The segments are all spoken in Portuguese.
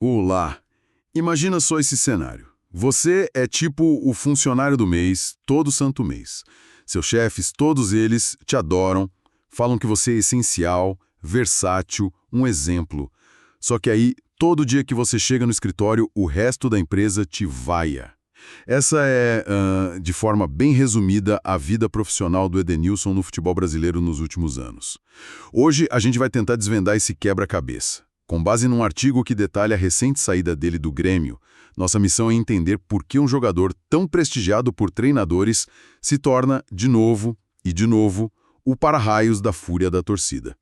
Olá! Imagina só esse cenário. Você é tipo o funcionário do mês, todo santo mês. Seus chefes, todos eles, te adoram, falam que você é essencial, versátil, um exemplo. Só que aí, todo dia que você chega no escritório, o resto da empresa te vaia. Essa é, de forma bem resumida, a vida profissional do Edenilson no futebol brasileiro nos últimos anos. Hoje, a gente vai tentar desvendar esse quebra-cabeça. Com base num artigo que detalha a recente saída dele do Grêmio, nossa missão é entender por que um jogador tão prestigiado por treinadores se torna, de novo, o para-raios da fúria da torcida.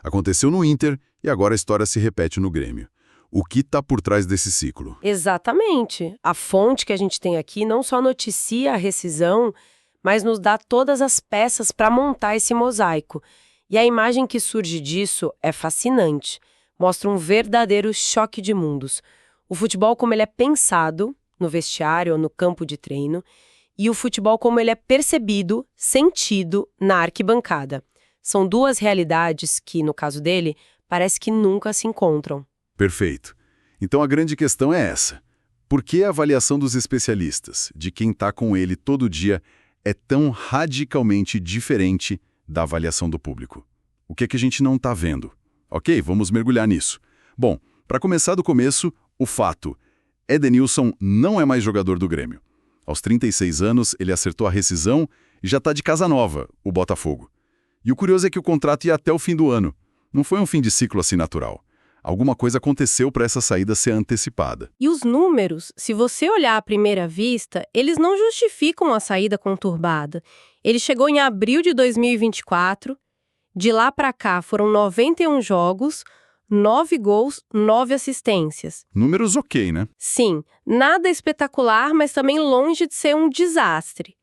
Aconteceu no Inter e agora a história se repete no Grêmio. O que está por trás desse ciclo? Exatamente. A fonte que a gente tem aqui não só noticia a rescisão, mas nos dá todas as peças para montar esse mosaico. E a imagem que surge disso é fascinante. Mostra um verdadeiro choque de mundos. O futebol como ele é pensado, no vestiário ou no campo de treino, e o futebol como ele é percebido, sentido, na arquibancada. São duas realidades que, no caso dele, parece que nunca se encontram. Perfeito. Então a grande questão é essa. Por que a avaliação dos especialistas, de quem está com ele todo dia, é tão radicalmente diferente da avaliação do público? O que é que a gente não está vendo? Ok, vamos mergulhar nisso. Bom, para começar do começo, o fato. Edenilson não é mais jogador do Grêmio. Aos 36 anos, ele acertou a rescisão e já está de casa nova, o Botafogo. E o curioso é que o contrato ia até o fim do ano. Não foi um fim de ciclo assim natural. Alguma coisa aconteceu para essa saída ser antecipada. E os números, se você olhar à primeira vista, eles não justificam a saída conturbada. Ele chegou em abril de 2024, de lá para cá foram 91 jogos, 9 gols, 9 assistências. Números ok, né? Sim, nada espetacular, mas também longe de ser um desastre.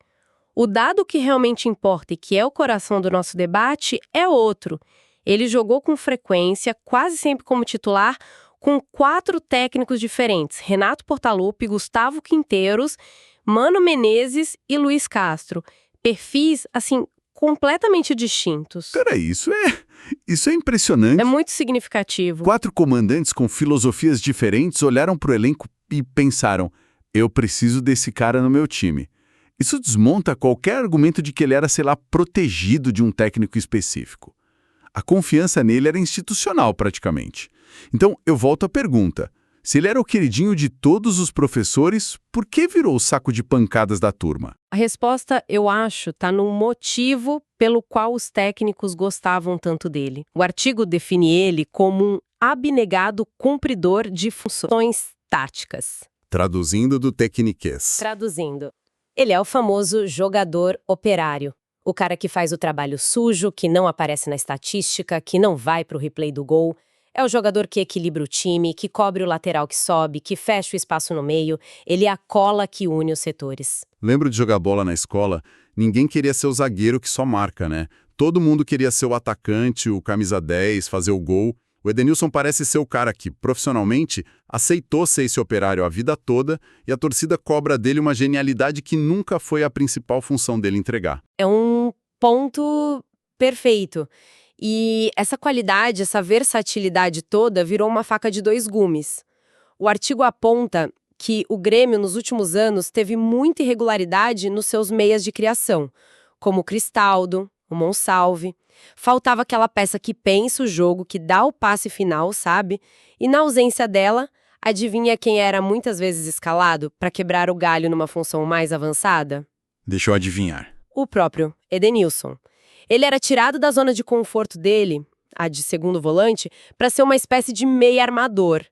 O dado que realmente importa e que é o coração do nosso debate é outro. Ele jogou com frequência, quase sempre como titular, com 4 técnicos diferentes: Renato Portaluppi, Gustavo Quinteiros, Mano Menezes e Luiz Castro. Perfis, assim, completamente distintos. Peraí, isso é impressionante. É muito significativo. 4 comandantes com filosofias diferentes olharam para o elenco e pensaram: eu preciso desse cara no meu time. Isso desmonta qualquer argumento de que ele era, sei lá, protegido de um técnico específico. A confiança nele era institucional, praticamente. Então, eu volto à pergunta. Se ele era o queridinho de todos os professores, por que virou o saco de pancadas da turma? A resposta, eu acho, está no motivo pelo qual os técnicos gostavam tanto dele. O artigo define ele como um abnegado cumpridor de funções táticas. Traduzindo do tecniquez. Traduzindo, ele é o famoso jogador operário. O cara que faz o trabalho sujo, que não aparece na estatística, que não vai para o replay do gol. É o jogador que equilibra o time, que cobre o lateral que sobe, que fecha o espaço no meio. Ele é a cola que une os setores. Lembro de jogar bola na escola? Ninguém queria ser o zagueiro que só marca, né? Todo mundo queria ser o atacante, o camisa 10, fazer o gol. O Edenilson parece ser o cara que, profissionalmente, aceitou ser esse operário a vida toda e a torcida cobra dele uma genialidade que nunca foi a principal função dele entregar. É um ponto perfeito. E essa qualidade, essa versatilidade toda virou uma faca de 2 gumes. O artigo aponta que o Grêmio, nos últimos anos, teve muita irregularidade nos seus meias de criação, como o Cristaldo, o Monsalve. Faltava aquela peça que pensa o jogo, que dá o passe final, sabe? E na ausência dela, adivinha quem era muitas vezes escalado para quebrar o galho numa função mais avançada? Deixa eu adivinhar. O próprio Edenilson. Ele era tirado da zona de conforto dele, a de segundo volante, para ser uma espécie de meia armador.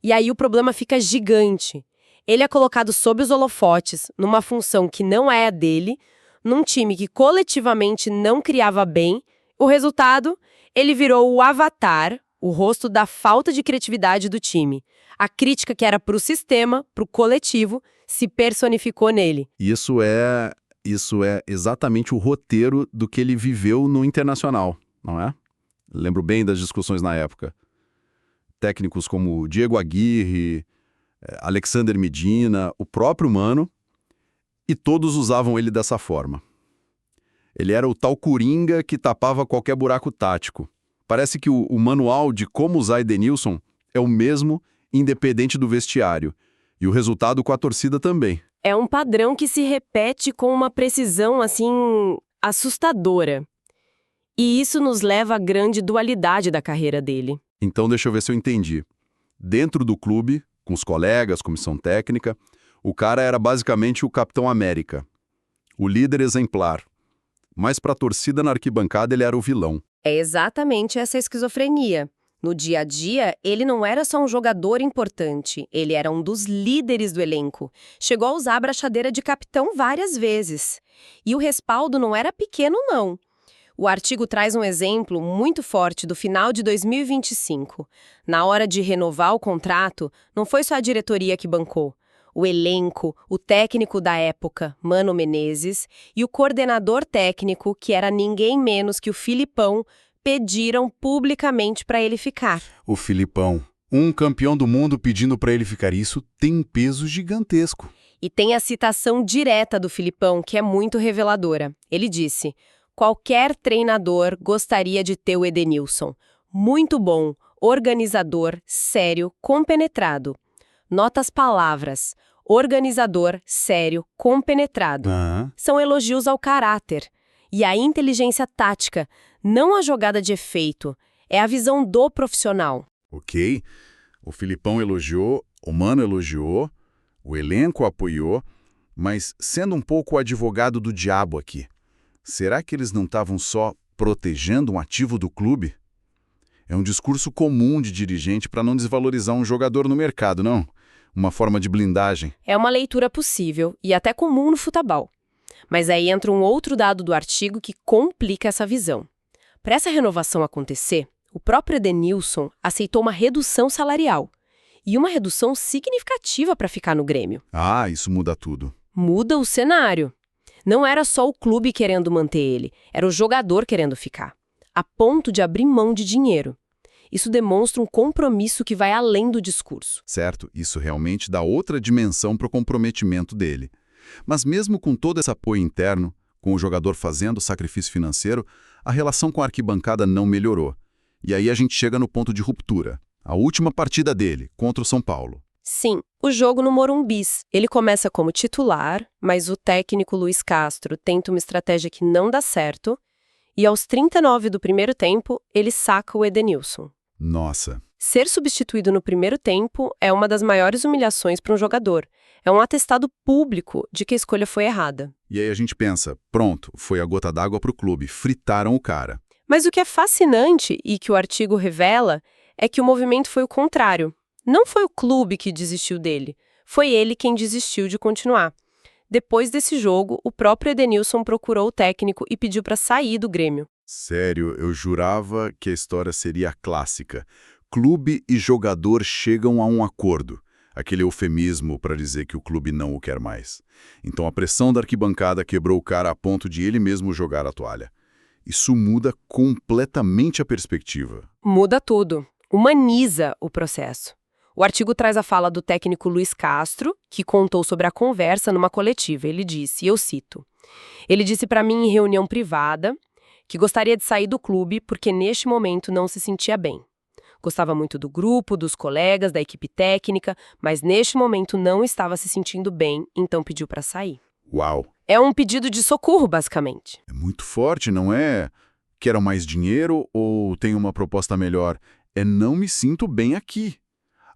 E aí o problema fica gigante. Ele é colocado sob os holofotes, numa função que não é a dele, num time que coletivamente não criava bem. O resultado? Ele virou o avatar, o rosto da falta de criatividade do time. A crítica que era para o sistema, para o coletivo, se personificou nele. Isso é exatamente o roteiro do que ele viveu no Internacional, não é? Lembro bem das discussões na época. Técnicos como Diego Aguirre, Alexander Medina, o próprio Mano, e todos usavam ele dessa forma. Ele era o tal coringa que tapava qualquer buraco tático. Parece que o manual de como usar Edenilson é o mesmo independente do vestiário. E o resultado com a torcida também. É um padrão que se repete com uma precisão, assim, assustadora. E isso nos leva à grande dualidade da carreira dele. Então deixa eu ver se eu entendi. Dentro do clube, com os colegas, comissão técnica, o cara era basicamente o Capitão América, o líder exemplar. Mas para a torcida na arquibancada ele era o vilão. É exatamente essa esquizofrenia. No dia a dia, ele não era só um jogador importante, ele era um dos líderes do elenco. Chegou a usar a braçadeira de capitão várias vezes. E o respaldo não era pequeno, não. O artigo traz um exemplo muito forte do final de 2025. Na hora de renovar o contrato, não foi só a diretoria que bancou. O elenco, o técnico da época, Mano Menezes, e o coordenador técnico, que era ninguém menos que o Filipão, pediram publicamente para ele ficar. O Filipão, um campeão do mundo pedindo para ele ficar, isso tem um peso gigantesco. E tem a citação direta do Filipão, que é muito reveladora. Ele disse: qualquer treinador gostaria de ter o Edenilson. Muito bom, organizador, sério, compenetrado. Nota as palavras: organizador, sério, compenetrado. São elogios ao caráter. E à inteligência tática, não a jogada de efeito, é a visão do profissional. Ok, o Filipão elogiou, o Mano elogiou, o elenco apoiou, mas sendo um pouco o advogado do diabo aqui, será que eles não estavam só protegendo um ativo do clube? É um discurso comum de dirigente para não desvalorizar um jogador no mercado, não? Uma forma de blindagem. É uma leitura possível e até comum no futebol. Mas aí entra um outro dado do artigo que complica essa visão. Para essa renovação acontecer, o próprio Edenilson aceitou uma redução salarial. E uma redução significativa para ficar no Grêmio. Ah, isso muda tudo. Muda o cenário. Não era só o clube querendo manter ele, era o jogador querendo ficar. A ponto de abrir mão de dinheiro. Isso demonstra um compromisso que vai além do discurso. Certo, isso realmente dá outra dimensão para o comprometimento dele. Mas mesmo com todo esse apoio interno, com o jogador fazendo o sacrifício financeiro, a relação com a arquibancada não melhorou. E aí a gente chega no ponto de ruptura. A última partida dele, contra o São Paulo. Sim, o jogo no Morumbis. Ele começa como titular, mas o técnico Luiz Castro tenta uma estratégia que não dá certo, e aos 39 do primeiro tempo, ele saca o Edenilson. Nossa. Ser substituído no primeiro tempo é uma das maiores humilhações para um jogador. É um atestado público de que a escolha foi errada. E aí a gente pensa, pronto, foi a gota d'água para o clube, fritaram o cara. Mas o que é fascinante e que o artigo revela é que o movimento foi o contrário. Não foi o clube que desistiu dele, foi ele quem desistiu de continuar. Depois desse jogo, o próprio Edenilson procurou o técnico e pediu para sair do Grêmio. Sério, eu jurava que a história seria clássica. Clube e jogador chegam a um acordo. Aquele eufemismo para dizer que o clube não o quer mais. Então a pressão da arquibancada quebrou o cara a ponto de ele mesmo jogar a toalha. Isso muda completamente a perspectiva. Muda tudo. Humaniza o processo. O artigo traz a fala do técnico Luiz Castro, que contou sobre a conversa numa coletiva. Ele disse, e eu cito, ele disse para mim em reunião privada que gostaria de sair do clube porque neste momento não se sentia bem. Gostava muito do grupo, dos colegas, da equipe técnica, mas neste momento não estava se sentindo bem, então pediu para sair. Uau! É um pedido de socorro, basicamente. É muito forte, não é? Quero mais dinheiro ou tenho uma proposta melhor? É não me sinto bem aqui.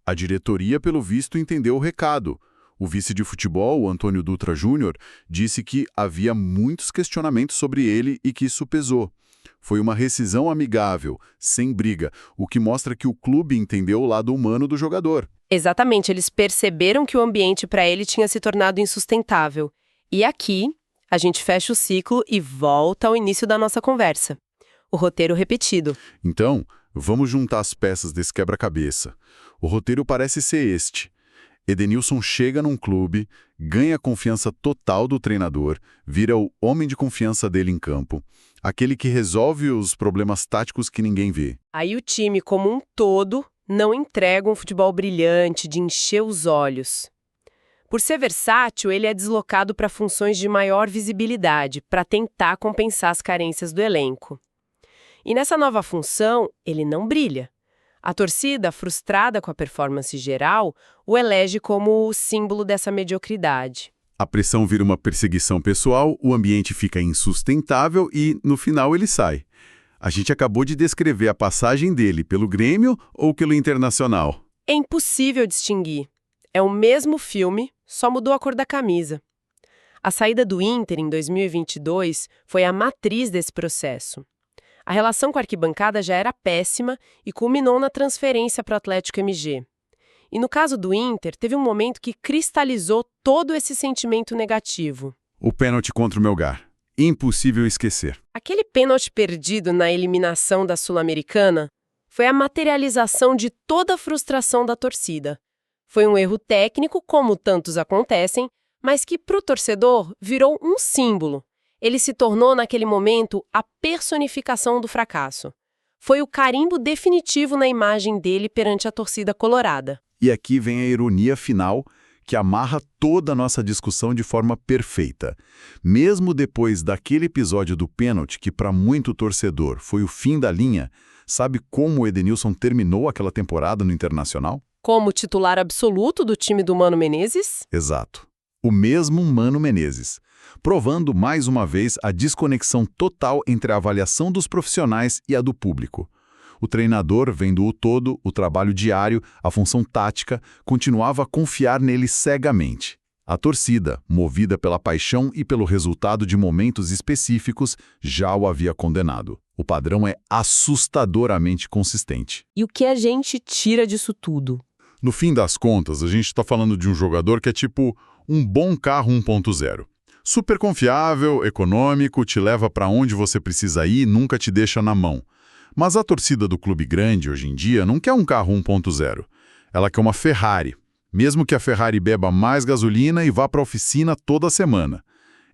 A diretoria, pelo visto, entendeu o recado. O vice de futebol, o Antônio Dutra Júnior, disse que havia muitos questionamentos sobre ele e que isso pesou. Foi uma rescisão amigável, sem briga, o que mostra que o clube entendeu o lado humano do jogador. Exatamente, eles perceberam que o ambiente para ele tinha se tornado insustentável. E aqui, a gente fecha o ciclo e volta ao início da nossa conversa. O roteiro repetido. Então, vamos juntar as peças desse quebra-cabeça. O roteiro parece ser este. Edenilson chega num clube, ganha a confiança total do treinador, vira o homem de confiança dele em campo, aquele que resolve os problemas táticos que ninguém vê. Aí o time, como um todo, não entrega um futebol brilhante, de encher os olhos. Por ser versátil, ele é deslocado para funções de maior visibilidade, para tentar compensar as carências do elenco. E nessa nova função, ele não brilha. A torcida, frustrada com a performance geral, o elege como o símbolo dessa mediocridade. A pressão vira uma perseguição pessoal, o ambiente fica insustentável e, no final, ele sai. A gente acabou de descrever a passagem dele pelo Grêmio ou pelo Internacional. É impossível distinguir. É o mesmo filme, só mudou a cor da camisa. A saída do Inter em 2022 foi a matriz desse processo. A relação com a arquibancada já era péssima e culminou na transferência para o Atlético MG. E no caso do Inter, teve um momento que cristalizou todo esse sentimento negativo. O pênalti contra o Melgar. Impossível esquecer. Aquele pênalti perdido na eliminação da Sul-Americana foi a materialização de toda a frustração da torcida. Foi um erro técnico, como tantos acontecem, mas que, para o torcedor, virou um símbolo. Ele se tornou, naquele momento, a personificação do fracasso. Foi o carimbo definitivo na imagem dele perante a torcida colorada. E aqui vem a ironia final, que amarra toda a nossa discussão de forma perfeita. Mesmo depois daquele episódio do pênalti, que para muito torcedor foi o fim da linha, sabe como o Edenilson terminou aquela temporada no Internacional? Como titular absoluto do time do Mano Menezes? Exato. O mesmo Mano Menezes, provando mais uma vez a desconexão total entre a avaliação dos profissionais e a do público. O treinador, vendo o todo, o trabalho diário, a função tática, continuava a confiar nele cegamente. A torcida, movida pela paixão e pelo resultado de momentos específicos, já o havia condenado. O padrão é assustadoramente consistente. E o que a gente tira disso tudo? No fim das contas, a gente está falando de um jogador que é tipo um bom carro 1.0. Super confiável, econômico, te leva para onde você precisa ir, nunca te deixa na mão. Mas a torcida do clube grande, hoje em dia, não quer um carro 1.0. Ela quer uma Ferrari, mesmo que a Ferrari beba mais gasolina e vá para a oficina toda semana.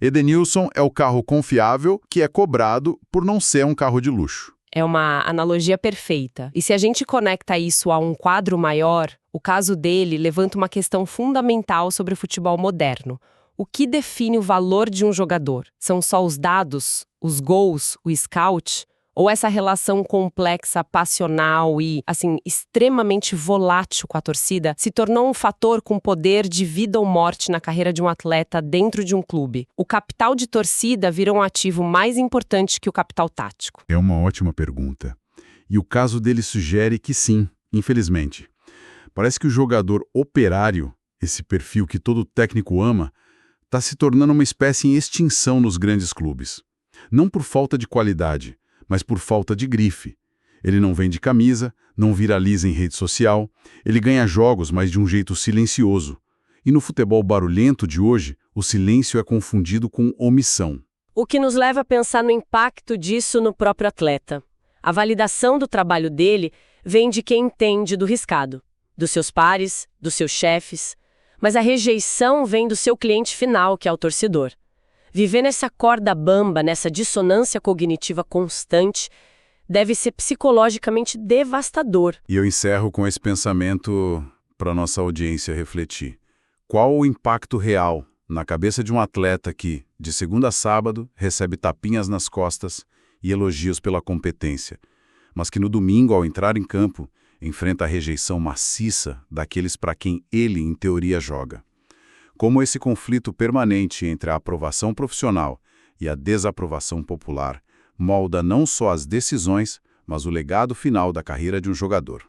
Edenilson é o carro confiável que é cobrado por não ser um carro de luxo. É uma analogia perfeita. E se a gente conecta isso a um quadro maior, o caso dele levanta uma questão fundamental sobre o futebol moderno. O que define o valor de um jogador? São só os dados, os gols, o scout? Ou essa relação complexa, passional e, extremamente volátil com a torcida se tornou um fator com poder de vida ou morte na carreira de um atleta dentro de um clube? O capital de torcida virou um ativo mais importante que o capital tático. É uma ótima pergunta. E o caso dele sugere que sim, infelizmente. Parece que o jogador operário, esse perfil que todo técnico ama, está se tornando uma espécie em extinção nos grandes clubes. Não por falta de qualidade, mas por falta de grife. Ele não vende camisa, não viraliza em rede social, ele ganha jogos, mas de um jeito silencioso. E no futebol barulhento de hoje, o silêncio é confundido com omissão. O que nos leva a pensar no impacto disso no próprio atleta. A validação do trabalho dele vem de quem entende do riscado, dos seus pares, dos seus chefes, mas a rejeição vem do seu cliente final, que é o torcedor. Viver nessa corda bamba, nessa dissonância cognitiva constante, deve ser psicologicamente devastador. E eu encerro com esse pensamento para nossa audiência refletir. Qual o impacto real na cabeça de um atleta que, de segunda a sábado, recebe tapinhas nas costas e elogios pela competência, mas que no domingo, ao entrar em campo, enfrenta a rejeição maciça daqueles para quem ele, em teoria, joga? Como esse conflito permanente entre a aprovação profissional e a desaprovação popular molda não só as decisões, mas o legado final da carreira de um jogador.